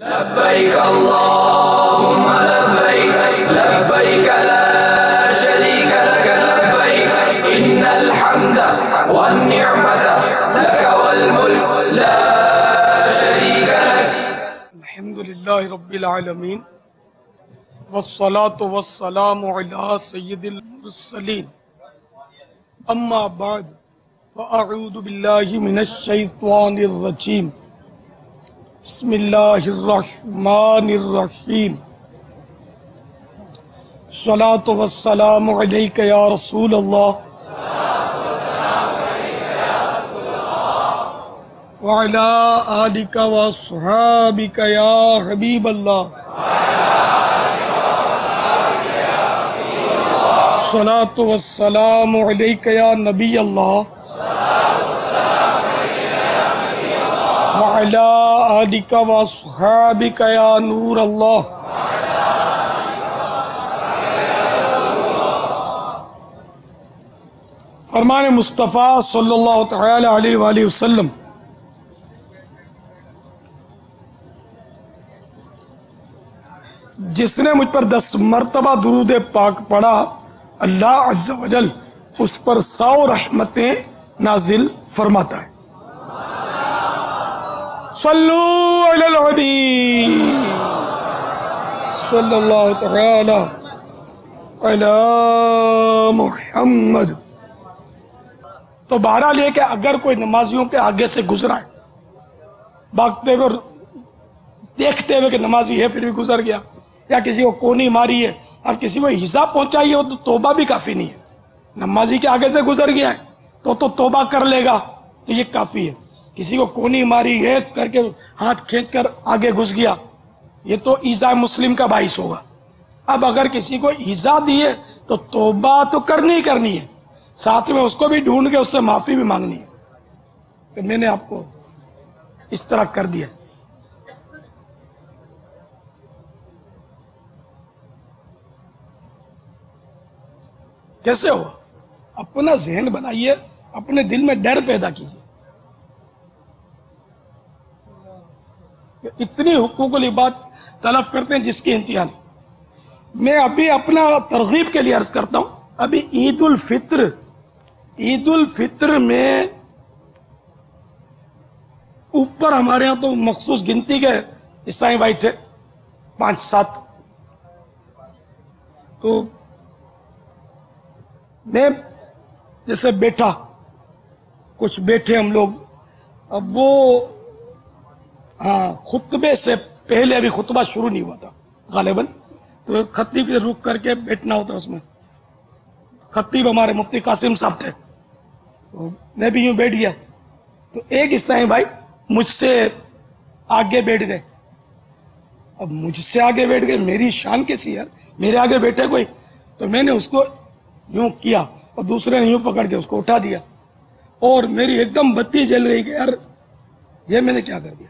لبيك اللهم لبيك لبيك لا شريك لك لبيك إن الحمد والنعمة لك والملك لا شريك لك. الحمد لله رب العالمين والصلاة والسلام على سيد المرسلين أما بعد فأعوذ بالله من الشيطان الرجيم بسم الله الرحمن الرحيم الصلاة والسلام عليك يا رسول الله وعلى آلك وأصحابك يا حبيب الله الصلاة والسلام عليك يا نبي الله وعلى آلك وأصحابك يا نور الله. فرمان مصطفیٰ صلی اللہ تعالی علیہ وآلہ وسلم جس نے مجھ پر 10 مرتبہ درود پاک پڑھا اللہ عز و جل اس پر 100 رحمتیں نازل فرماتا ہے. صلو علی الحبیب صلی اللہ تعالی علی محمد. تو بہرحال یہ کہ اگر کوئی نمازیوں کے آگے سے گزرا ہے بھاگتے ہوئے دیکھتے ہوئے کہ نمازی ہے پھر بھی گزر گیا، یا کسی کو کونی ماری ہے اور کسی کو ایذا پہنچائی ہے تو توبہ بھی کافی نہیں ہے. نمازی کے آگے سے گزر گیا ہے تو توبہ کر لے گا تو یہ کافی ہے. کسی کو کونی ماری ہے کر کے ہاتھ کھینچ کر آگے گھس گیا یہ تو ایذا مسلم کا باعث ہوگا. اب اگر کسی کو ایذا دی ہے تو توبہ تو کرنی ہے، ساتھ میں اس کو بھی ڈھونڈ کے اس سے معافی بھی مانگنی ہے کہ میں نے آپ کو اس طرح کر دیا. کیسے ہوا؟ اپنا ذہن بنائیے، اپنے دل میں ڈر پیدا کیجیے. اتنی حقوق العباد تلف کرتے ہیں جس کی انتہا نہیں. میں ابھی اپنا ترغیب کے لیے عرض کرتا ہوں، ابھی عید الفطر میں اوپر ہمارے ہاں تو مخصوص گنتی کے عیسائی بھائی تھے 5-7. تو میں جیسے بیٹھا، کچھ بیٹھے ہم لوگ، اب وہ خطبے سے پہلے ابھی خطبہ شروع نہیں ہوا تھا غالباً، تو خطیب پہ رک کر کے بیٹھنا ہوتا. اس میں خطیب ہمارے مفتی قاسم صاحب تھے، تو میں بھی یوں بیٹھ گیا. تو ایک عیسائی بھائی مجھ سے آگے بیٹھ گئے. اب مجھ سے آگے بیٹھ گئے، میری شان کیسی یار، میرے آگے بیٹھے کوئی. تو میں نے اس کو یوں کیا اور دوسرے نے یوں پکڑ کے اس کو اٹھا دیا، اور میری ایک دم بتی جل گئی کہ یار یہ میں نے کیا کر دیا.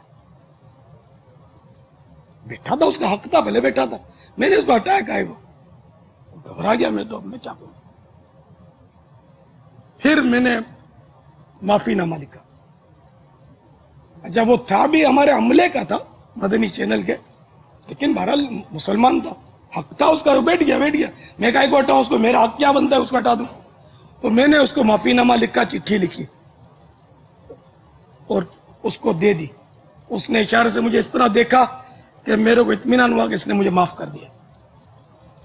بیٹھا تھا، اس کا حق تھا، پہلے بیٹھا تھا، میں نے اس کو ہٹایا. کہا وہ گھبرا گیا. میں تو اب میں کیا کروں. پھر میں نے معافی نامہ لکھا. جب وہ تھا بھی ہمارے عملے کا تھا مدنی چینل کے، لیکن بہرحال مسلمان تھا، حق تھا اس کا. وہ بیٹھ گیا. میں کہا کو ہٹاؤں اس کو، میرا حق کیا بنتا ہے اس کو ہٹا دوں. تو میں نے اس کو معافی نامہ لکھا، چٹھی لکھی اور اس کو دے دی. اس نے اشارے سے مجھے اس طرح دیکھا کہ میرے کو اطمینان ہوا کہ اس نے مجھے معاف کر دیا.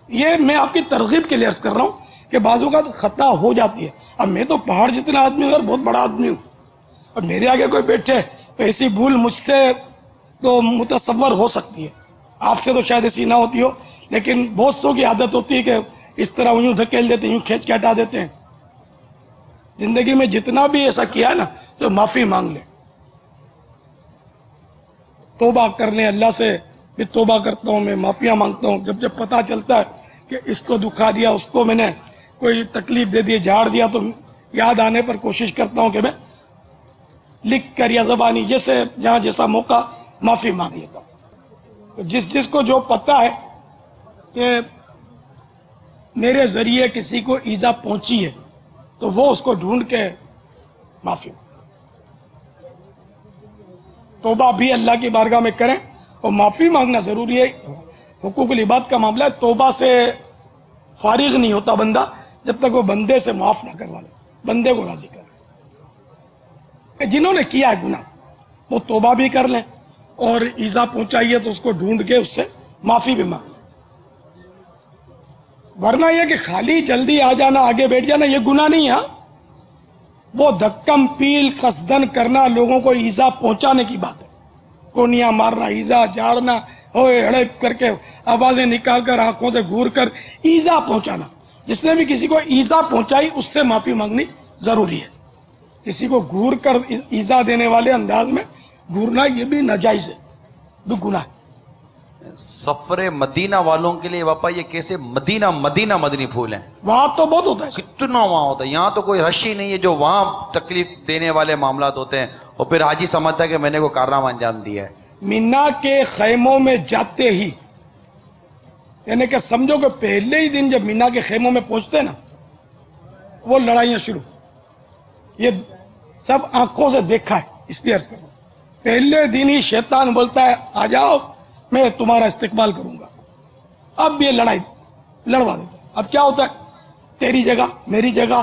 یہ میں آپ کی ترغیب کے لیے عرض کر رہا ہوں کہ بعض اوقات خطا ہو جاتی ہے. اب میں تو پہاڑ جتنا آدمی ہوں اور بہت بڑا آدمی ہوں، اور میرے آگے کوئی بیٹھے تو ایسی بھول مجھ سے تو متصور ہو سکتی ہے. آپ سے تو شاید ایسی نہ ہوتی ہو، لیکن بہت سو کی عادت ہوتی ہے کہ اس طرح یوں دھکیل دیتے ہیں، یوں کھینچ کے ہٹا دیتے ہیں. زندگی میں جتنا بھی ایسا کیا ہے نا تو معافی مانگ لے، توبہ کر لیں. اللہ سے بھی توبہ کرتا ہوں، میں معافیاں مانگتا ہوں. جب پتہ چلتا ہے کہ اس کو دکھا دیا، اس کو میں نے کوئی تکلیف دے دی، جھاڑ دیا، تو یاد آنے پر کوشش کرتا ہوں کہ میں لکھ کر یا زبانی جیسے جہاں جیسا موقع معافی مانگ لیتا ہوں. جس کو جو پتہ ہے کہ میرے ذریعے کسی کو ایذا پہنچی ہے تو وہ اس کو ڈھونڈ کے معافی توبہ بھی اللہ کی بارگاہ میں کریں اور معافی مانگنا ضروری ہے. حقوق العباد کا معاملہ ہے، توبہ سے فارغ نہیں ہوتا بندہ جب تک وہ بندے سے معاف نہ کروا لے، بندے کو راضی کر لے. جنہوں نے کیا ہے گناہ وہ توبہ بھی کر لیں، اور ایذا پہنچائی ہے تو اس کو ڈھونڈ کے اس سے معافی بھی مانگ لیں. ورنہ یہ کہ خالی جلدی آ جانا، آگے بیٹھ جانا، یہ گناہ نہیں ہے. وہ دھکم پیل قصدن کرنا، لوگوں کو ایذا پہنچانے کی بات ہے. کونیاں مارنا، ایذا جاڑنا، ہوئے ہڑے کر کے آوازیں نکال کر آنکھوں سے گور کر ایذا پہنچانا. جس نے بھی کسی کو ایذا پہنچائی اس سے معافی مانگنی ضروری ہے. کسی کو گور کر ایذا دینے والے انداز میں گورنا یہ بھی ناجائز ہے، بھی گناہ ہے. سفر مدینہ والوں کے لیے باپا یہ کیسے مدینہ مدینہ مدنی پھول ہیں. وہاں تو بہت ہوتا ہے، کتنا وہاں ہوتا ہے. یہاں تو کوئی رش ہی نہیں ہے. جو وہاں تکلیف دینے والے معاملات ہوتے ہیں اور پھر حاجی سمجھتا ہے کہ میں نے کوئی کارنامہ انجام دیا ہے. مینا کے خیموں میں جاتے ہی، یعنی کہ سمجھو کہ پہلے ہی دن جب مینا کے خیموں میں پہنچتے نا، وہ لڑائیاں شروع. یہ سب آنکھوں سے دیکھا ہے، اس لیے عرض کروں. پہلے دن ہی شیطان بولتا ہے آ جاؤ میں تمہارا استقبال کروں گا. اب یہ لڑائی لڑوا دیتا ہے. اب کیا ہوتا ہے، تیری جگہ میری جگہ،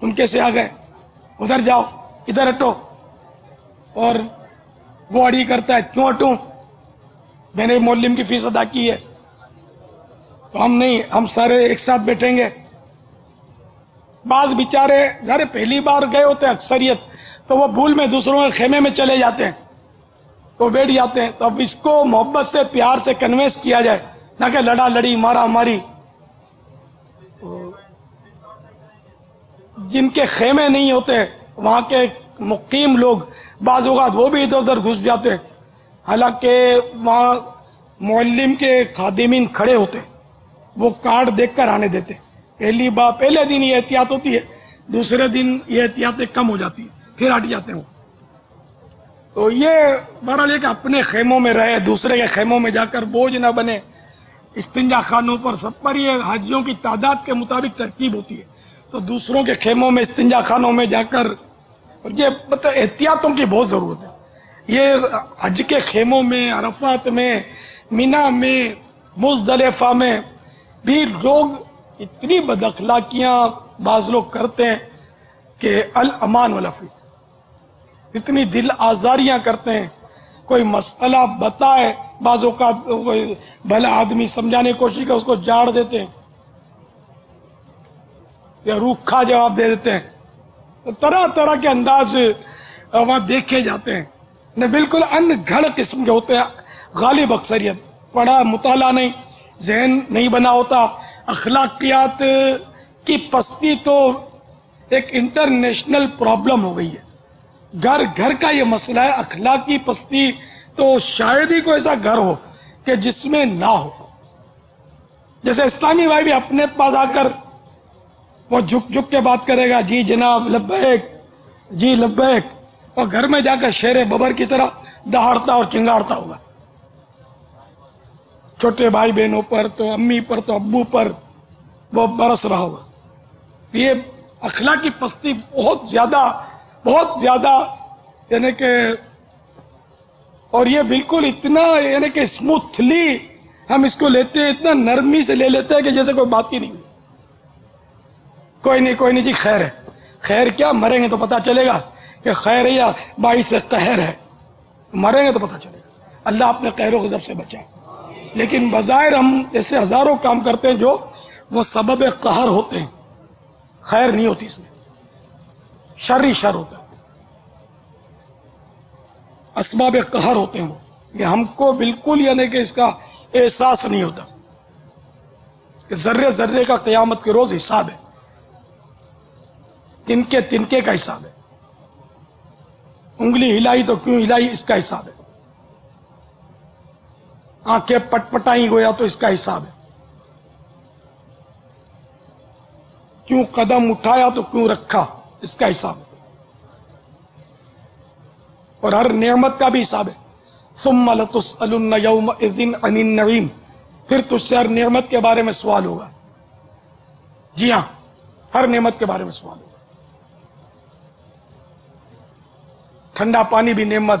تم کیسے آ گئے، ادھر جاؤ، ادھر ہٹو. اور وہ اڑی کرتا ہے، کیوں ہٹوں، میں نے معلم کی فیس ادا کی ہے تو ہم نہیں، ہم سارے ایک ساتھ بیٹھیں گے. بعض بیچارے ذرا پہلی بار گئے ہوتے ہیں اکثریت، تو وہ بھول میں دوسروں کے خیمے میں چلے جاتے ہیں تو بیٹھ جاتے ہیں. تو اب اس کو محبت سے پیار سے کنوینس کیا جائے، نہ کہ لڑا لڑی مارا ماری. جن کے خیمے نہیں ہوتے وہاں کے مقیم لوگ بعض اوقات وہ بھی ادھر ادھر گھس جاتے ہیں، حالانکہ وہاں معلم کے خادمین کھڑے ہوتے، وہ کارڈ دیکھ کر آنے دیتے. پہلی بار پہلے دن یہ احتیاط ہوتی ہے، دوسرے دن یہ احتیاطیں کم ہو جاتی ہیں، پھر ہٹ جاتے ہیں وہ. تو یہ بہرحال یہ کہ اپنے خیموں میں رہے، دوسرے کے خیموں میں جا کر بوجھ نہ بنے. استنجا خانوں پر سب پر یہ حاجیوں کی تعداد کے مطابق ترکیب ہوتی ہے، تو دوسروں کے خیموں میں استنجا خانوں میں جا کر، اور یہ مطلب احتیاطوں کی بہت ضرورت ہے. یہ حج کے خیموں میں، عرفات میں، مینا میں، مزدلفہ میں بھی لوگ اتنی بد اخلاقیاں بعض لوگ کرتے ہیں کہ الامان والعفیف، اتنی دل آزاریاں کرتے ہیں. کوئی مسئلہ بتائے، بعض اوقات کوئی بھلا آدمی سمجھانے کی کوشش کرے، اس کو جاڑ دیتے ہیں یا روکھا جواب دے دیتے ہیں. طرح طرح کے انداز وہاں دیکھے جاتے ہیں. بالکل ان گھڑ قسم کے ہوتے ہیں. غالب اکثریت پڑھا مطالعہ نہیں، ذہن نہیں بنا ہوتا. اخلاقیات کی پستی تو ایک انٹرنیشنل پرابلم ہو گئی ہے. گھر گھر کا یہ مسئلہ ہے. اخلاقی پستی تو شاید ہی کوئی ایسا گھر ہو کہ جس میں نہ ہو. جیسے اسلامی بھائی بھی اپنے پاس آ کر وہ جھک جھک کے بات کرے گا، جی جناب لبیک، جی لبیک، اور گھر میں جا کر شیر ببر کی طرح دہاڑتا اور چنگاڑتا ہوگا. چھوٹے بھائی بہنوں پر، تو امی پر، تو ابو پر وہ برس رہا ہوگا. یہ اخلاقی پستی بہت زیادہ یعنی کہ، اور یہ بالکل اتنا یعنی کہ اسموتھلی ہم اس کو لیتے ہیں، اتنا نرمی سے لے لیتے ہیں کہ جیسے کوئی بات ہی نہیں. کوئی نہیں جی خیر ہے. خیر کیا، مریں گے تو پتا چلے گا کہ خیر ہے یا باعث قہر ہے. مریں گے تو پتا چلے گا. اللہ اپنے قہر و غضب سے بچائے. لیکن بظاہر ہم ایسے ہزاروں کام کرتے ہیں جو وہ سبب قہر ہوتے ہیں. خیر نہیں ہوتی اس میں، شر ہی شر ہوتا ہے. اسباب قہر ہوتے ہیں وہ، کہ ہم کو بالکل یعنی کہ اس کا احساس نہیں ہوتا کہ ذرے ذرے کا قیامت کے روز حساب ہے، تنکے تنکے کا حساب ہے. انگلی ہلائی تو کیوں ہلائی، اس کا حساب ہے. آنکھیں پٹ پٹائی گویا تو اس کا حساب ہے. کیوں قدم اٹھایا تو کیوں رکھا، اس کا حساب ہے. اور ہر نعمت کا بھی حساب ہے. ثم لتسألن یومئذ عن النعیم، پھر تجھ سے ہر نعمت کے بارے میں سوال ہوگا. جی ہاں، ہر نعمت کے بارے میں سوال ہوگا. ٹھنڈا پانی بھی نعمت،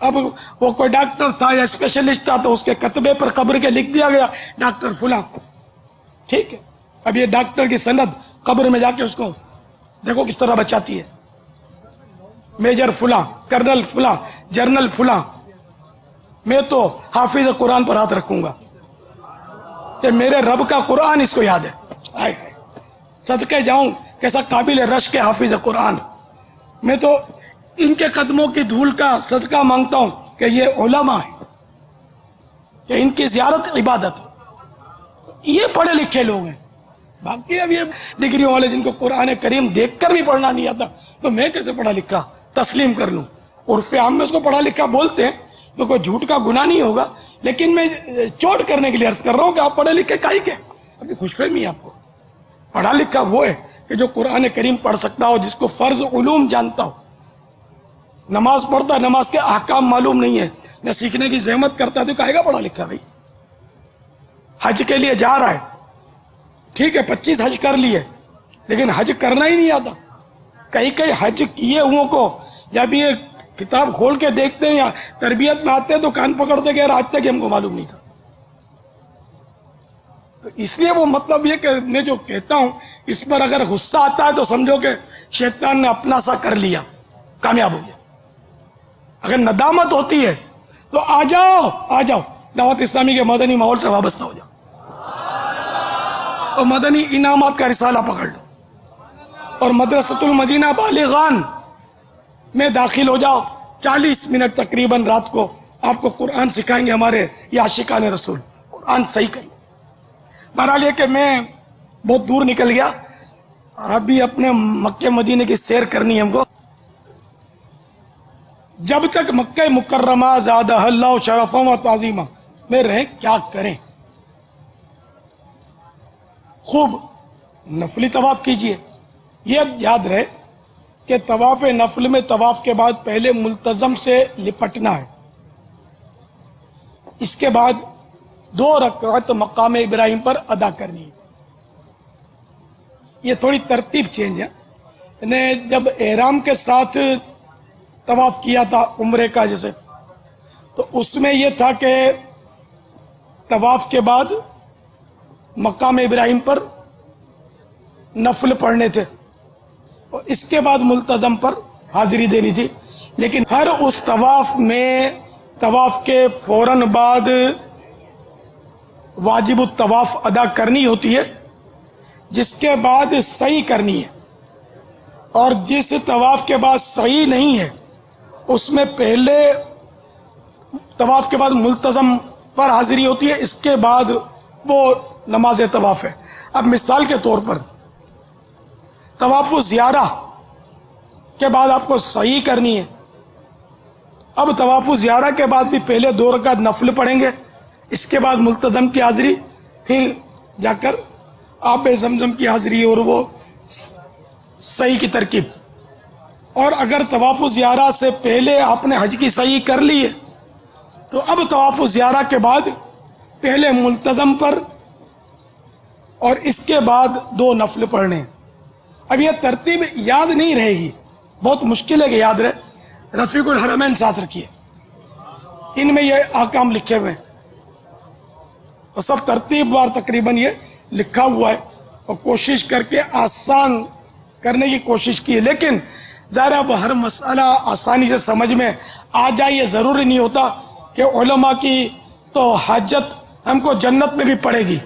اب وہ کوئی ڈاکٹر تھا یا اسپیشلسٹ تھا تو اس کے کتبے پر قبر کے لکھ دیا گیا ڈاکٹر فلاں، ٹھیک ہے. اب یہ ڈاکٹر کی سند قبر میں جا کے اس کو دیکھو کس طرح بچاتی ہے. میجر فلاں، کرنل فلاں، جرنل فلاں. میں تو حافظ قرآن پر ہاتھ رکھوں گا کہ میرے رب کا قرآن اس کو یاد ہے. آئے صدقے جاؤں کیسا قابل رشک ہے حافظ قرآن. میں تو ان کے قدموں کی دھول کا صدقہ مانگتا ہوں کہ یہ علماء ہیں، کہ ان کی زیارت عبادت ہے. یہ پڑھے لکھے لوگ ہیں. باقی اب یہ ڈگریوں والے جن کو قرآن کریم دیکھ کر بھی پڑھنا نہیں آتا تو میں کیسے پڑھا لکھا تسلیم کر لوں. عرف عام میں اس کو پڑھا لکھا بولتے ہیں تو کوئی جھوٹ کا گناہ نہیں ہوگا، لیکن میں چوٹ کرنے کے لیے عرض کر رہا ہوں کہ آپ پڑھے لکھے کائی کے. ابھی خوش فہمی ہے آپ کو. پڑھا لکھا وہ ہے کہ جو قرآن کریم پڑھ سکتا ہو، جس کو فرض علوم جانتا ہو. نماز پڑھتا، نماز کے احکام معلوم نہیں ہے، نہ سیکھنے کی زحمت کرتا ہے تو کہے گا پڑھا لکھا بھائی. حج کے لیے جا رہا ہے، ٹھیک ہے 25 حج کر لیے، لیکن حج کرنا ہی نہیں آتا. کئی حج کیے ہوں کو جب یہ کتاب کھول کے دیکھتے ہیں یا تربیت میں آتے ہیں تو کان پکڑتے کہ آج تک ہم کو معلوم نہیں تھا. تو اس لیے وہ مطلب یہ کہ میں جو کہتا ہوں اس پر اگر غصہ آتا ہے تو سمجھو کہ شیطان نے اپنا سا کر لیا، کامیاب ہو گیا. اگر ندامت ہوتی ہے تو آ جاؤ دعوت اسلامی کے مدنی ماحول سے وابستہ ہو جاؤ اور مدنی انعامات کا رسالہ پکڑ لو اور مدرسۃ المدینہ بالغان میں داخل ہو جاؤ. 40 منٹ تقریباً رات کو آپ کو قرآن سکھائیں گے ہمارے یہ عاشقان رسول. قرآن صحیح کر لو. بہرحال یہ کہ میں بہت دور نکل گیا. ابھی اپنے مکہ مدینے کی سیر کرنی ہے ہم کو. جب تک مکہ مکرمہ زادہ اللہ شرفا و تعظیمہ میں رہیں کیا کریں؟ خوب نفلی طواف کیجئے. یہ یاد رہے کہ طواف نفل میں طواف کے بعد پہلے ملتزم سے لپٹنا ہے، اس کے بعد 2 رکعت مقام ابراہیم پر ادا کرنی ہے. یہ تھوڑی ترتیب چینج ہے. نے جب احرام کے ساتھ طواف کیا تھا عمرے کا جیسے، تو اس میں یہ تھا کہ طواف کے بعد مقام ابراہیم پر نفل پڑھنے تھے اور اس کے بعد ملتزم پر حاضری دینی تھی. لیکن ہر اس طواف میں طواف کے فوراً بعد واجب الطواف ادا کرنی ہوتی ہے، جس کے بعد سعی کرنی ہے. اور جس طواف کے بعد سعی نہیں ہے اس میں پہلے طواف کے بعد ملتزم پر حاضری ہوتی ہے، اس کے بعد وہ نماز طواف ہے. اب مثال کے طور پر طواف زیارہ کے بعد آپ کو سعی کرنی ہے. اب طواف زیارہ کے بعد بھی پہلے 2 رکعت نفل پڑھیں گے، اس کے بعد ملتزم کی حاضری، پھر جا کر آب زمزم کی حاضری اور وہ سعی کی ترکیب. اور اگر طواف زیارہ سے پہلے آپ نے حج کی سعی کر لی ہے تو اب طواف زیارہ کے بعد پہلے ملتزم پر اور اس کے بعد 2 نفل پڑھنے. اب یہ ترتیب یاد نہیں رہے گی، بہت مشکل ہے کہ یاد رہے. رفیق الحرمین ساتھ رکھیے، ان میں یہ احکام لکھے ہوئے ہیں اور سب ترتیب وار تقریباً یہ لکھا ہوا ہے اور کوشش کر کے آسان کرنے کی کوشش کی ہے. لیکن ظاہر اب ہر مسئلہ آسانی سے سمجھ میں آ جائے یہ ضروری نہیں ہوتا کہ علماء کی تو حاجت ہم کو جنت میں بھی پڑے گی.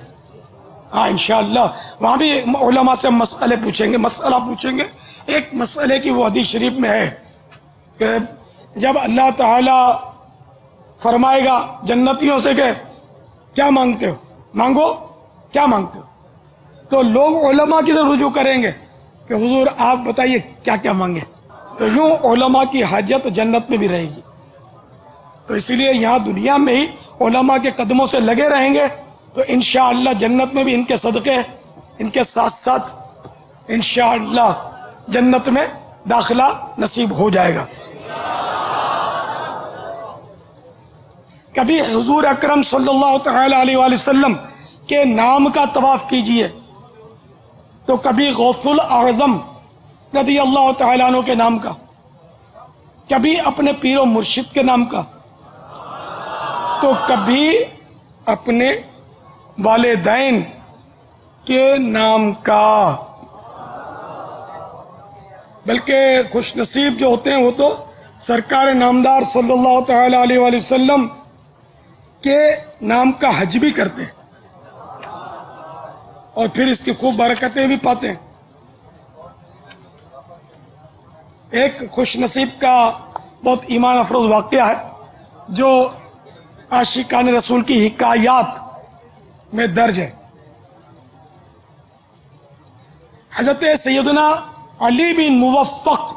ہاں انشاءاللہ وہاں بھی علماء سے مسئلہ پوچھیں گے. ایک مسئلے کی وہ حدیث شریف میں ہے کہ جب اللہ تعالی فرمائے گا جنتیوں سے کہ کیا مانگتے ہو، مانگو کیا مانگتے ہو، تو لوگ علماء کی طرف رجوع کریں گے کہ حضور آپ بتائیے کیا کیا مانگے. تو یوں علماء کی حاجت جنت میں بھی رہے گی. تو اسی لیے یہاں دنیا میں ہی علماء کے قدموں سے لگے رہیں گے تو انشاءاللہ جنت میں بھی ان کے صدقے ان کے ساتھ ساتھ انشاءاللہ جنت میں داخلہ نصیب ہو جائے گا. کبھی حضور اکرم صلی اللہ تعالی علیہ وآلہ وسلم کے نام کا طواف کیجئے تو کبھی غوث الاعظم رضی اللہ تعالیٰ عنہ کے نام کا، کبھی اپنے پیر و مرشد کے نام کا، تو کبھی اپنے والدین کے نام کا، بلکہ خوش نصیب جو ہوتے ہیں وہ تو سرکار نامدار صلی اللہ تعالی علیہ وآلہ وسلم کے نام کا حج بھی کرتے ہیں اور پھر اس کی خوب برکتیں بھی پاتے ہیں۔ ایک خوش نصیب کا بہت ایمان افروز واقعہ ہے جو عاشقان رسول کی حکایات میں درج ہے۔ حضرت سیدنا علی بن موفق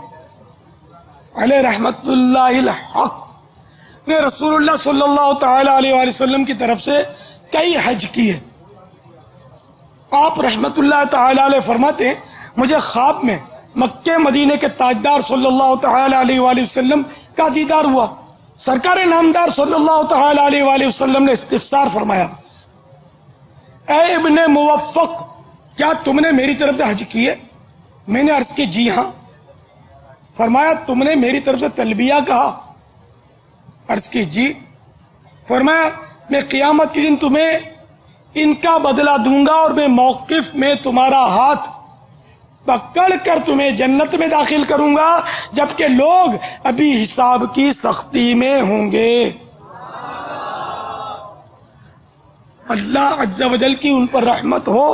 علیہ رحمت اللہ الحق نے رسول اللہ صلی اللہ تعالی علیہ وآلہ وسلم کی طرف سے کئی حج کیے۔ آپ رحمت اللہ تعالی علیہ فرماتے ہیں مجھے خواب میں مکہ مدینے کے تاجدار صلی اللہ تعالی علیہ وآلہ وسلم کا دیدار ہوا۔ سرکار نامدار صلی اللہ تعالی علیہ وآلہ وسلم نے استفسار فرمایا، اے ابن موفق، کیا تم نے میری طرف سے حج کیے؟ میں نے عرض کی جی ہاں۔ فرمایا تم نے میری طرف سے تلبیہ کہا؟ عرض کی جی۔ فرمایا میں قیامت کے دن تمہیں ان کا بدلہ دوں گا اور میں موقف میں تمہارا ہاتھ پکڑ کر تمہیں جنت میں داخل کروں گا جبکہ لوگ ابھی حساب کی سختی میں ہوں گے۔ اللہ عز و جل کی ان پر رحمت ہو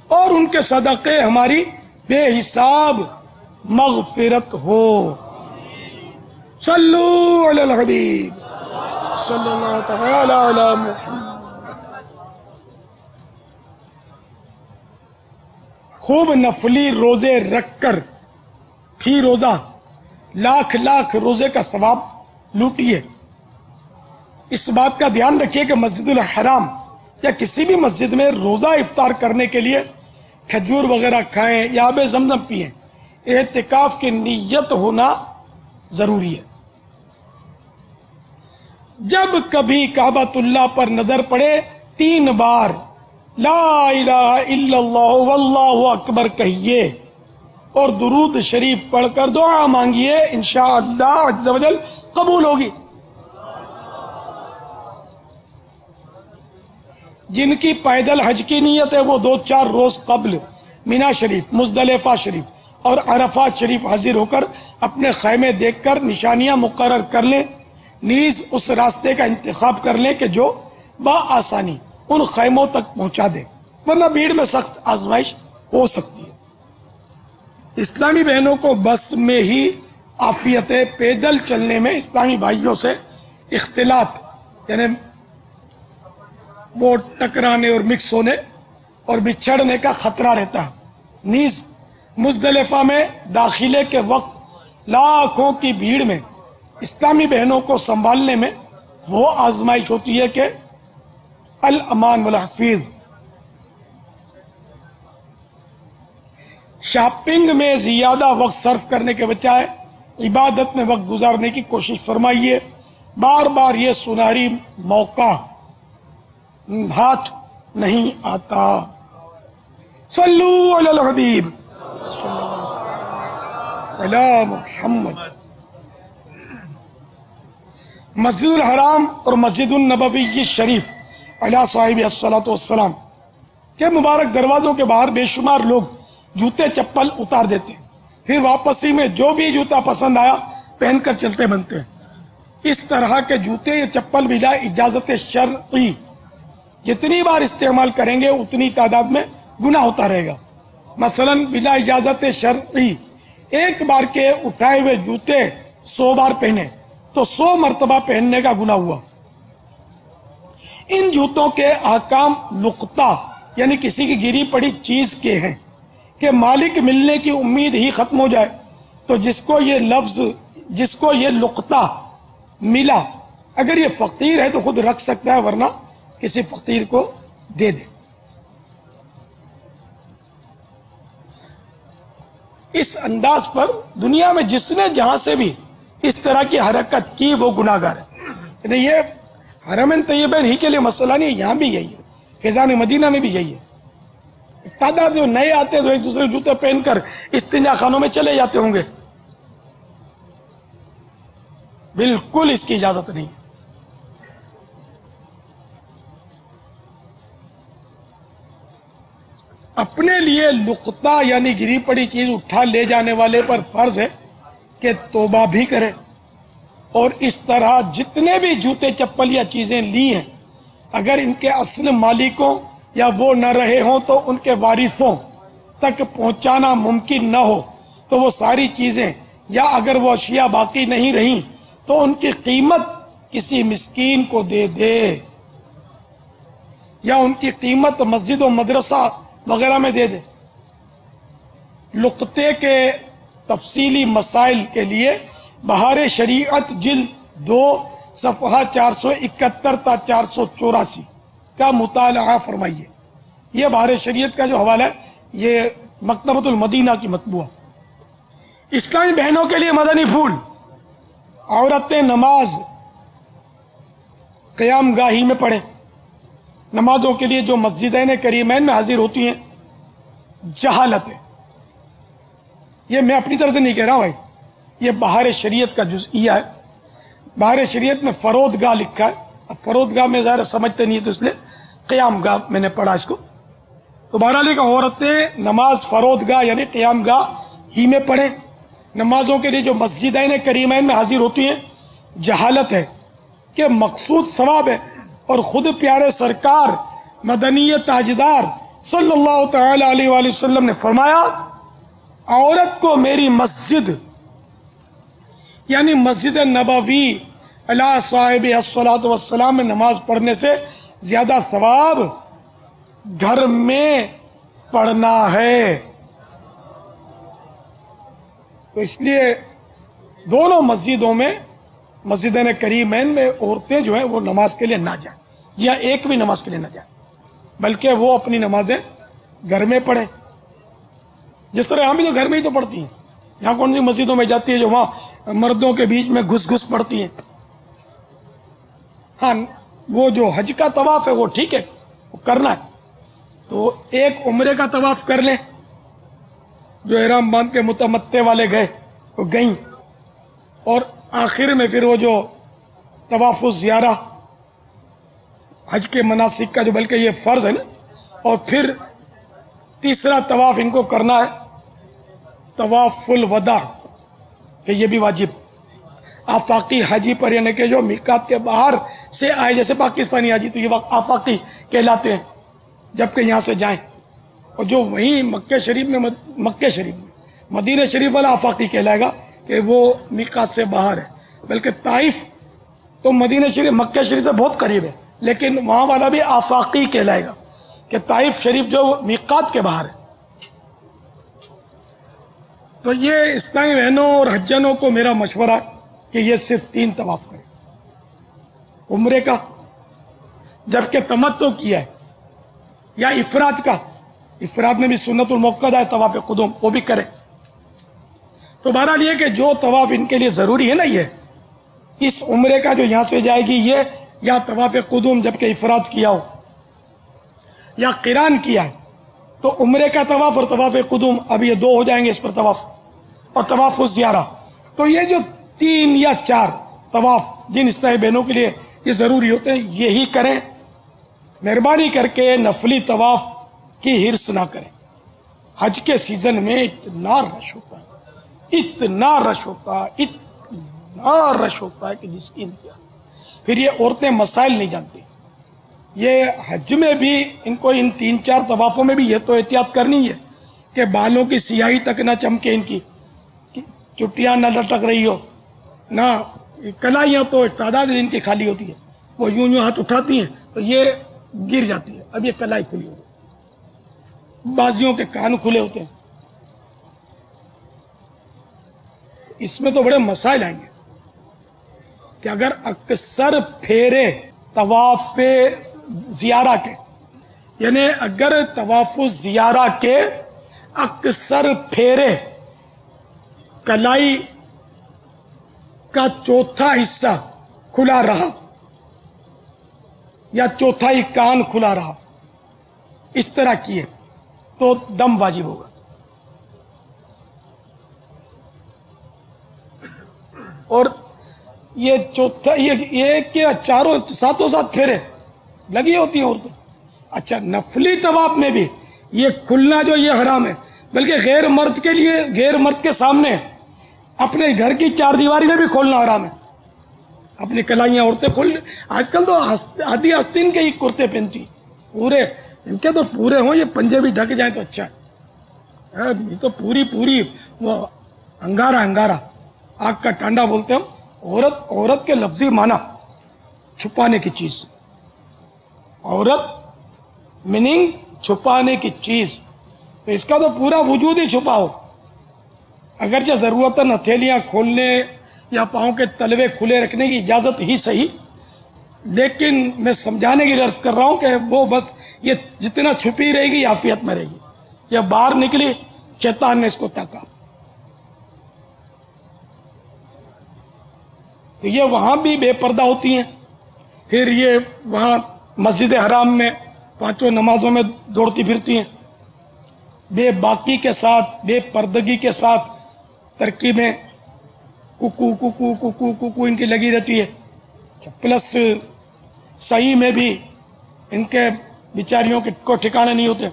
اور ان کے صدقے ہماری بے حساب مغفرت ہو۔ صلو علی الحبیب صلی اللہ تعالی علی محمد۔ خوب نفلی روزے رکھ کر فی روزہ لاکھ لاکھ روزے کا ثواب لوٹیے۔ اس بات کا دھیان رکھیے کہ مسجد الحرام یا کسی بھی مسجد میں روزہ افطار کرنے کے لیے کھجور وغیرہ کھائیں یا آب زمزم پئیں، اعتکاف کی نیت ہونا ضروری ہے۔ جب کبھی کعبۃ اللہ پر نظر پڑے 3 بار لا الہ الا اللہ واللہ اکبر کہیے اور درود شریف پڑھ کر دعا مانگیے، انشاءاللہ عز و جل قبول ہوگی۔ جن کی پیدل حج کی نیت ہے وہ 2-4 روز قبل مینا شریف، مزدلفہ شریف اور عرفات شریف حاضر ہو کر اپنے خیمے دیکھ کر نشانیاں مقرر کر لیں، نیز اس راستے کا انتخاب کر لیں کہ جو بآسانی ان خیموں تک پہنچا دے، ورنہ بھیڑ میں سخت آزمائش ہو سکتی ہے۔ اسلامی بہنوں کو بس میں ہی عافیت ہے، پیدل چلنے میں اسلامی بھائیوں سے اختلاط یعنی وہ ٹکرانے اور مکس ہونے اور بچھڑنے کا خطرہ رہتا ہے۔ نیز مزدلفہ میں داخلے کے وقت لاکھوں کی بھیڑ میں اسلامی بہنوں کو سنبھالنے میں وہ آزمائش ہوتی ہے کہ الامان والحفیظ۔ شاپنگ میں زیادہ وقت صرف کرنے کے بجائے عبادت میں وقت گزارنے کی کوشش فرمائیے۔ بار بار یہ سنہری موقع ہاتھ نہیں آتا۔ صلو علی الحبیب علی محمد۔ مسجد الحرام اور مسجد النبوی شریف علی صاحب الصلاۃ والسلام کے مبارک دروازوں کے باہر بے شمار لوگ جوتے چپل اتار دیتے ہیں، پھر واپسی میں جو بھی جوتا پسند آیا پہن کر چلتے بنتے ہیں۔ اس طرح کے جوتے یا چپل بلا اجازت شرعی جتنی بار استعمال کریں گے اتنی تعداد میں گناہ ہوتا رہے گا۔ مثلا بلا اجازت شرعی ایک بار کے اٹھائے ہوئے جوتے 100 بار پہنے تو 100 مرتبہ پہننے کا گناہ ہوا۔ ان جوتوں کے احکام لقطہ یعنی کسی کی گری پڑی چیز کے ہیں کہ مالک ملنے کی امید ہی ختم ہو جائے تو جس کو یہ لقطہ ملا اگر یہ فقیر ہے تو خود رکھ سکتا ہے، ورنہ کسی فقیر کو دے دے۔ اس انداز پر دنیا میں جس نے جہاں سے بھی اس طرح کی حرکت کی وہ گناہ گار ہے۔ یعنی یہ حرمین طیبین ہی کے لیے مسئلہ نہیں ہے، یہاں بھی یہی ہے، فیضان مدینہ میں بھی یہی ہے۔ تعداد جو نئے آتے تو ایک دوسرے جوتے پہن کر استنجا خانوں میں چلے جاتے ہوں گے، بالکل اس کی اجازت نہیں۔ اپنے لیے لقطہ یعنی گری پڑی چیز اٹھا لے جانے والے پر فرض ہے کہ توبہ بھی کرے، اور اس طرح جتنے بھی جوتے چپل یا چیزیں لی ہیں اگر ان کے اصل مالکوں یا وہ نہ رہے ہوں تو ان کے وارثوں تک پہنچانا ممکن نہ ہو تو وہ ساری چیزیں، یا اگر وہ اشیاء باقی نہیں رہیں تو ان کی قیمت کسی مسکین کو دے دے، یا ان کی قیمت مسجد و مدرسہ وغیرہ میں دے دے۔ لقطے کے تفصیلی مسائل کے لیے بہار شریعت جلد 2 صفحہ 471 تا 484 کا مطالعہ فرمائیے۔ یہ بہار شریعت کا جو حوالہ ہے یہ مکتبۃ المدینہ کی مطبوعہ۔ اسلامی بہنوں کے لیے مدنی پھول، عورتیں نماز قیام گاہی میں پڑھیں۔ نمازوں کے لیے جو مسجدین کریمین میں حاضر ہوتی ہیں جہالت ہے، یہ میں اپنی طرف سے نہیں کہہ رہا ہوں بھائی، یہ بہار شریعت کا جزئیہ ہے۔ بہار شریعت میں فرود گاہ لکھا ہے، اب فرود گاہ میں ظاہر سمجھتے نہیں ہے تو اس لیے قیام گاہ میں نے پڑھا اس کو۔ تو بہرحال کہ عورتیں نماز فرود گاہ یعنی قیام گاہ ہی میں پڑھیں۔ نمازوں کے لیے جو مسجدین کریمین میں حاضر ہوتی ہیں جہالت ہے کہ مقصود ثواب ہے، اور خود پیارے سرکار مدنی تاجدار صلی اللہ تعالی علیہ وآلہ وسلم نے فرمایا عورت کو میری مسجد یعنی مسجد نبوی علی صاحب الصلاۃ والسلام میں نماز پڑھنے سے زیادہ ثواب گھر میں پڑھنا ہے۔ تو اس لیے دونوں مسجدوں میں، مسجدین کریمین میں عورتیں جو ہیں وہ نماز کے لیے نہ جائیں، یا ایک بھی نماز کے لیے نہ جائیں، بلکہ وہ اپنی نمازیں گھر میں پڑھیں۔ جس طرح ہم بھی تو گھر میں ہی تو پڑھتی ہیں، یہاں کون سی مسجدوں میں جاتی ہے جو وہاں مردوں کے بیچ میں گھس گھس پڑھتی ہیں۔ ہاں وہ جو حج کا طواف ہے وہ ٹھیک ہے، وہ کرنا ہے تو ایک عمرے کا طواف کر لیں، جو احرام باندھ کے متمتع والے گئے وہ گئیں، اور آخر میں پھر وہ جو طواف الزیارہ حج کے مناسک کا جو بلکہ یہ فرض ہے نا، اور پھر تیسرا طواف ان کو کرنا ہے طواف الوداع، کہ یہ بھی واجب آفاقی حاجی پر، یعنی کہ جو میقات کے باہر سے آئے، جیسے پاکستانی حاجی تو یہ وقت آفاقی کہلاتے ہیں جبکہ یہاں سے جائیں، اور جو وہیں مکہ شریف میں مدینہ شریف والا آفاقی کہلائے گا کہ وہ میقات سے باہر ہے، بلکہ طائف تو مدینہ شریف مکہ شریف سے بہت قریب ہے لیکن وہاں والا بھی آفاقی کہلائے گا کہ طائف شریف جو میقات کے باہر ہے۔ تو یہ اسلامی بہنوں اور حجانوں کو میرا مشورہ ہے کہ یہ صرف 3 طواف کریں، عمرے کا جبکہ تمتع کیا ہے، یا افراد کا، افراد میں بھی سنت المؤکدہ ہے طواف قدوم، وہ بھی کریں۔ تو بہرحال یہ کہ جو طواف ان کے لیے ضروری ہے نا، یہ اس عمرے کا جو یہاں سے جائے گی یہ، یا طواف قدوم جبکہ افراد کیا ہو یا قران کیا ہے تو عمرے کا طواف اور طواف قدوم، اب یہ 2 ہو جائیں گے اس پر طواف، اور طواف الزیارہ۔ تو یہ جو 3 یا 4 طواف جن اسلامی بہنوں کے لیے یہ ضروری ہوتے ہیں یہی کریں، مہربانی کر کے نفلی طواف کی حرص نہ کریں۔ حج کے سیزن میں اتنا رش ہوتا ہے، اتنا رش ہوتا ہے، اتنا رش ہوتا ہے کہ جس کی انتہا۔ پھر یہ عورتیں مسائل نہیں جانتی، یہ حج میں بھی ان کو ان 3-4 طوافوں میں بھی یہ تو احتیاط کرنی ہے کہ بالوں کی سیاہی تک نہ چمکے، ان کی چٹیاں نہ لٹک رہی ہو، نہ کلائیاں تو ایک تعداد ان کی خالی ہوتی ہے، وہ یوں یوں ہاتھ اٹھاتی ہیں تو یہ گر جاتی ہے، اب یہ کلائی کھلی ہوتی، بازیوں کے کان کھلے ہوتے ہیں۔ اس میں تو بڑے مسائل آئیں گے کہ اگر اکثر پھیرے طواف زیارہ کے، یعنی اگر طواف زیارہ کے اکثر پھیرے کلائی کا چوتھا حصہ کھلا رہا یا چوتھائی کان کھلا رہا، اس طرح کیے تو دم واجب ہوگا۔ اور یہ چوتھا یہ کہ چاروں ساتوں ساتھ پھیرے لگی ہوتی ہیں عورتیں۔ اچھا نفلی طواف میں بھی یہ کھلنا جو یہ حرام ہے، بلکہ غیر مرد کے لیے، غیر مرد کے سامنے اپنے گھر کی چار دیواری میں بھی کھولنا حرام ہے. اپنی کلائیاں عورتیں کھول، آج کل تو آدھی آستین کے ہی کرتے پہنتی، پورے ان کے تو پورے ہوں، یہ پنجے بھی ڈھک جائیں تو اچھا ہے. یہ تو پوری وہ انگارہ آگ کا ٹانڈا بولتے ہم. عورت کے لفظی معنی چھپانے کی چیز، عورت میننگ چھپانے کی چیز، تو اس کا تو پورا وجود ہی چھپا ہو. اگرچہ ضرورتاً ہتھیلیاں کھولنے یا پاؤں کے تلوے کھلے رکھنے کی اجازت ہی صحیح، لیکن میں سمجھانے کی غرض کر رہا ہوں کہ وہ بس یہ جتنا چھپی رہے گی عافیت میں رہے گی. یہ باہر نکلی شیطان نے اس کو تاکا. تو یہ وہاں بھی بے پردہ ہوتی ہیں، پھر یہ وہاں مسجد حرام میں پانچوں نمازوں میں دوڑتی پھرتی ہیں، بے باکی کے ساتھ، بے پردگی کے ساتھ ترکیبیں کوکو کوکو کوکو کوکو ان کی لگی رہتی ہے. پلس صحیح میں بھی ان کے بیچاریوں کے کو ٹھکانے نہیں ہوتے،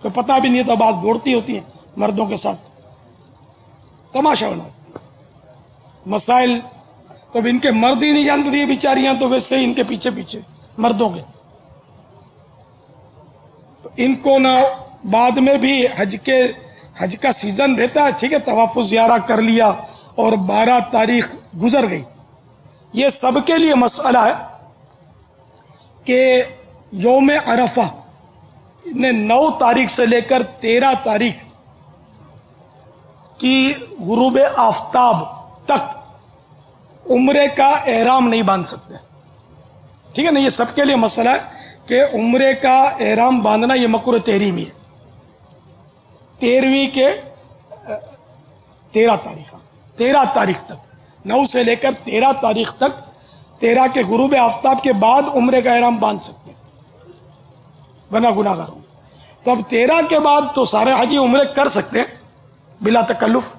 تو پتہ بھی نہیں ہوتا، بعض دوڑتی ہوتی ہیں مردوں کے ساتھ، تماشا بنا مسائل. تو اب ان کے مرد ہی نہیں جانتے تھے یہ بیچاریاں، تو ویسے ہی ان کے پیچھے مردوں کے. تو ان کو نہ بعد میں بھی حج کا سیزن رہتا ہے، ٹھیک ہے، طواف زیارہ کر لیا اور 12 تاریخ گزر گئی. یہ سب کے لیے مسئلہ ہے کہ یوم عرفہ نے 9 تاریخ سے لے کر 13 تاریخ کی غروب آفتاب تک عمرے کا احرام نہیں باندھ سکتے. ٹھیک ہے نا، یہ سب کے لیے مسئلہ ہے کہ عمرے کا احرام باندھنا یہ مکروہ تحریمی ہے. 13ویں کے 13 تاریخ تک، 9 سے لے کر 13 تاریخ تک، 13 کے غروب آفتاب کے بعد عمرے کا احرام باندھ سکتے ہیں بنا گناہ گار ہوں. تو اب 13 کے بعد تو سارے حاجی عمرے کر سکتے ہیں بلا تکلف،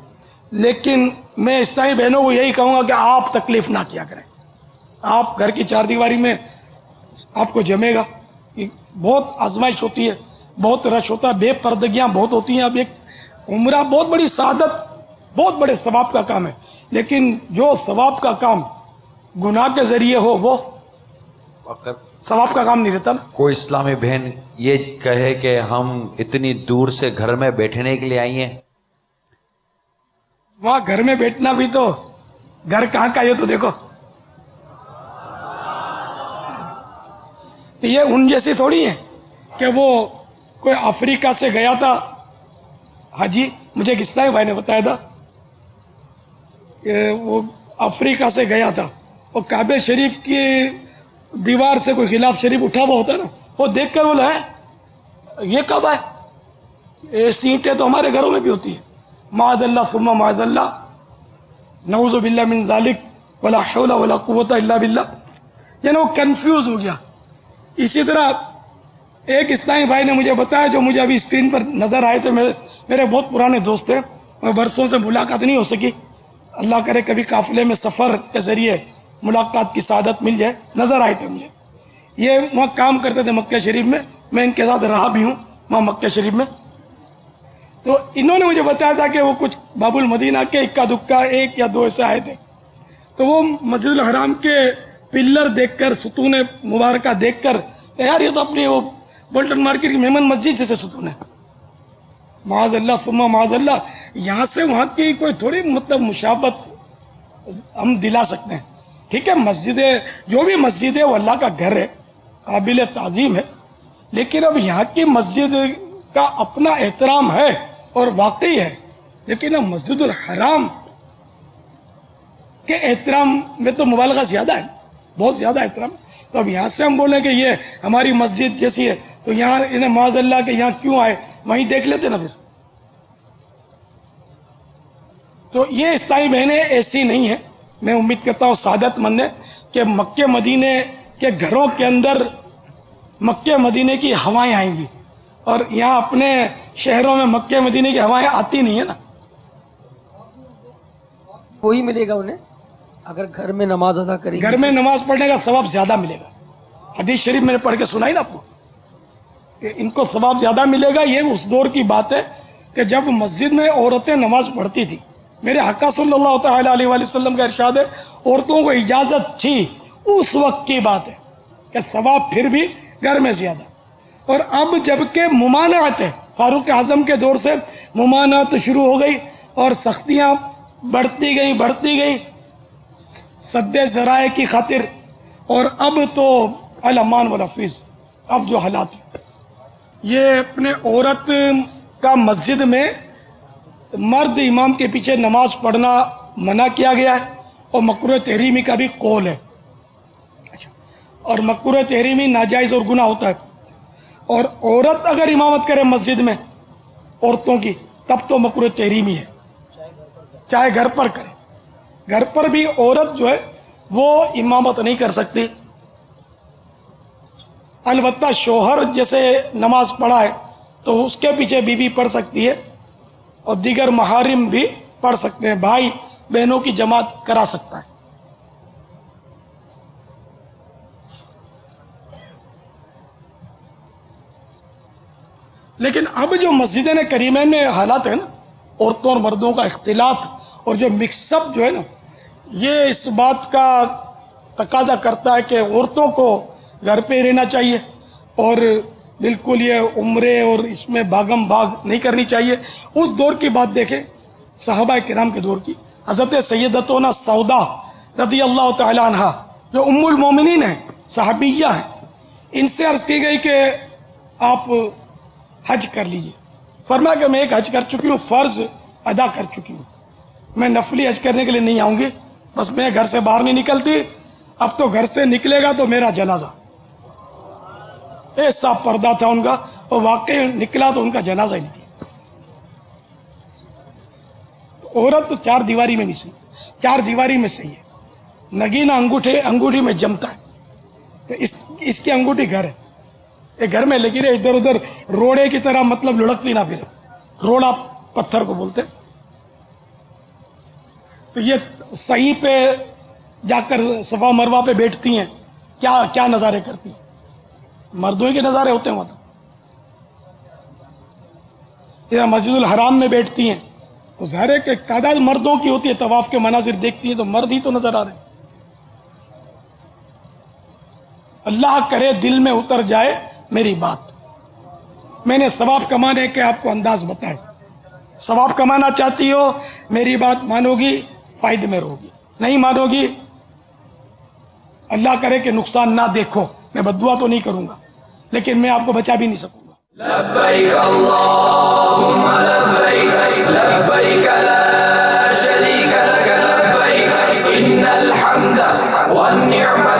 لیکن میں اسلامی بہنوں کو یہی کہوں گا کہ آپ تکلیف نہ کیا کریں. آپ گھر کی چار دیواری میں آپ کو جمے گا، بہت آزمائش ہوتی ہے، بہت رش ہوتا ہے، بے پردگیاں بہت ہوتی ہیں. اب ایک عمرہ بہت بڑی سعادت، بہت بڑے ثواب کا کام ہے، لیکن جو ثواب کا کام گناہ کے ذریعے ہو وہ اگر ثواب کا کام نہیں رہتا نا. کوئی اسلامی بہن یہ کہے کہ ہم اتنی دور سے گھر میں بیٹھنے کے لیے آئی ہیں، وہاں گھر میں بیٹھنا بھی تو گھر کہاں کا یہ تو دیکھو. تو یہ ان جیسی تھوڑی ہے کہ وہ کوئی افریقہ سے گیا تھا حاجی، مجھے ایک اسلامی بھائی نے بتایا تھا کہ وہ افریقہ سے گیا تھا، اور کعبہ شریف کی دیوار سے کوئی غلاف شریف اٹھا ہوا ہوتا ہے نا، وہ دیکھ کر بولا ہے یہ کب ہے، ایسی اینٹیں تو ہمارے گھروں میں بھی ہوتی ہیں. معاذ اللہ ثم معاذ اللہ، نعوذ باللہ من ذالک ولا حول ولا قوت الا باللہ. یعنی وہ کنفیوز ہو گیا. اسی طرح ایک اسلامی بھائی نے مجھے بتایا، جو مجھے ابھی اسکرین پر نظر آئے تھے، میرے بہت پرانے دوست ہیں، میں برسوں سے ملاقات نہیں ہو سکی، اللہ کرے کبھی قافلے میں سفر کے ذریعے ملاقات کی سعادت مل جائے. نظر آئے تھے مجھے، یہ وہاں کام کرتے تھے مکہ شریف میں ان کے ساتھ رہا بھی ہوں وہاں مکہ شریف میں. تو انہوں نے مجھے بتایا تھا کہ وہ کچھ باب المدینہ کے اکا دکا 1 یا 2 ایسے آئے تھے، تو وہ مسجد الحرام کے پلر دیکھ کر، ستون مبارکہ دیکھ کر، یار یہ تو اپنی وہ بولٹن مارکیٹ کی میمن مسجد جیسے ستون ہے. معاذ اللہ ثم معاذ اللہ. یہاں سے وہاں کی کوئی تھوڑی مطلب مشابت ہم دلا سکتے ہیں. ٹھیک ہے، مسجد، جو بھی مسجد ہے وہ اللہ کا گھر ہے، قابل تعظیم ہے، لیکن اب یہاں کی مسجد کا اپنا احترام ہے اور واقعی ہے، لیکن اب مسجد الحرام کے احترام میں تو مبالغہ زیادہ ہے، بہت زیادہ احترام. تو اب یہاں سے ہم بولیں کہ یہ ہماری مسجد جیسی ہے، تو یہاں انہیں معاذ اللہ کہ یہاں کیوں آئے، وہیں دیکھ لیتے نا پھر. تو یہ اسلامی بہنیں ایسی نہیں ہیں. میں امید کرتا ہوں سعادت مند ہے کہ مکہ مدینے کے گھروں کے اندر مکہ مدینے کی ہوائیں آئیں گی، اور یہاں اپنے شہروں میں مکہ مدینے کی ہوائیں آتی نہیں ہے نا. وہی ملے گا انہیں اگر گھر میں نماز ادا کریں گے. گھر میں نماز پڑھنے کا ثواب زیادہ ملے گا. حدیث شریف میں نے پڑھ کے سنائی نا آپ کو. کہ ان کو ثواب زیادہ ملے گا، یہ اس دور کی بات ہے کہ جب مسجد میں عورتیں نماز پڑھتی تھی. میرے آقا صلی اللہ تعالیٰ علیہ وآلہ وسلم کا ارشاد ہے عورتوں کو اجازت تھی، اس وقت کی بات ہے کہ ثواب پھر بھی گھر میں زیادہ. اور اب جب کہ ممانعت ہے، فاروق اعظم کے دور سے ممانعت شروع ہو گئی اور سختیاں بڑھتی گئیں سد ذرائع کی خاطر. اور اب تو الامان والحفیظ، اب جو حالات ہیں یہ اپنے عورت کا مسجد میں مرد امام کے پیچھے نماز پڑھنا منع کیا گیا ہے، اور مکروہ تحریمی کا بھی قول ہے. اچھا، اور مکروہ تحریمی ناجائز اور گناہ ہوتا ہے. اور عورت اگر امامت کرے مسجد میں عورتوں کی تب تو مکروہ تحریمی ہے، چاہے گھر پر کرے. گھر پر بھی عورت جو ہے وہ امامت نہیں کر سکتی. البتہ شوہر جیسے نماز پڑھا ہے تو اس کے پیچھے بیوی پڑھ سکتی ہے، اور دیگر محارم بھی پڑھ سکتے ہیں، بھائی بہنوں کی جماعت کرا سکتا ہے. لیکن اب جو مسجدین کریمین میں حالات ہیں نا، عورتوں اور مردوں کا اختلاط اور جو مکس اپ جو ہے نا، یہ اس بات کا تقاضا کرتا ہے کہ عورتوں کو گھر پہ رہنا چاہیے، اور بالکل یہ عمرے اور اس میں بھاگم بھاگ نہیں کرنی چاہیے. اس دور کی بات دیکھیں، صحابہ کرام کے دور کی، حضرت سیدتنا سودا رضی اللہ تعالی عنہ جو ام المومنین ہیں، صحابیہ ہیں، ان سے عرض کی گئی کہ آپ حج کر لیجئے. فرمایا کہ میں ایک حج کر چکی ہوں، فرض ادا کر چکی ہوں، میں نفلی حج کرنے کے لیے نہیں آؤں گی، بس میں گھر سے باہر نہیں نکلتی. اب تو گھر سے نکلے گا تو میرا جنازہ. ایسا پردہ تھا ان کا، اور واقعی نکلا تو ان کا جنازہ ہی نکلا. عورت تو چار دیواری میں نہیں صحیح، چار دیواری میں صحیح ہے. نگینہ انگوٹھی میں جمتا ہے، تو اس کی انگوٹھی گھر ہے، یہ گھر میں لگی رہے، ادھر ادھر روڑے کی طرح مطلب لڑکتی نہ پھرے. روڑا پتھر کو بولتے. تو یہ صحیح پہ جا کر صفا مروہ پہ بیٹھتی ہیں، کیا نظارے کرتی ہیں، مردوں کے نظارے ہوتے ہیں وہاں. یا مسجد الحرام میں بیٹھتی ہیں تو ظاہر ہے کہ تعداد مردوں کی ہوتی ہے، طواف کے مناظر دیکھتی ہیں تو مرد ہی تو نظر آ رہے ہیں. اللہ کرے دل میں اتر جائے میری بات. میں نے ثواب کمانے کے آپ کو انداز بتائے. ثواب کمانا چاہتی ہو، میری بات مانو گی فائدے میں رہو گی، نہیں مانو گی اللہ کرے کہ نقصان نہ دیکھو. میں بددعا تو نہیں کروں گا، لیکن میں آپ کو بچا بھی نہیں سکوں گا. لبیک اللہم لبیک لبیک لا شریک لک لبیک ان الحمد والنعمت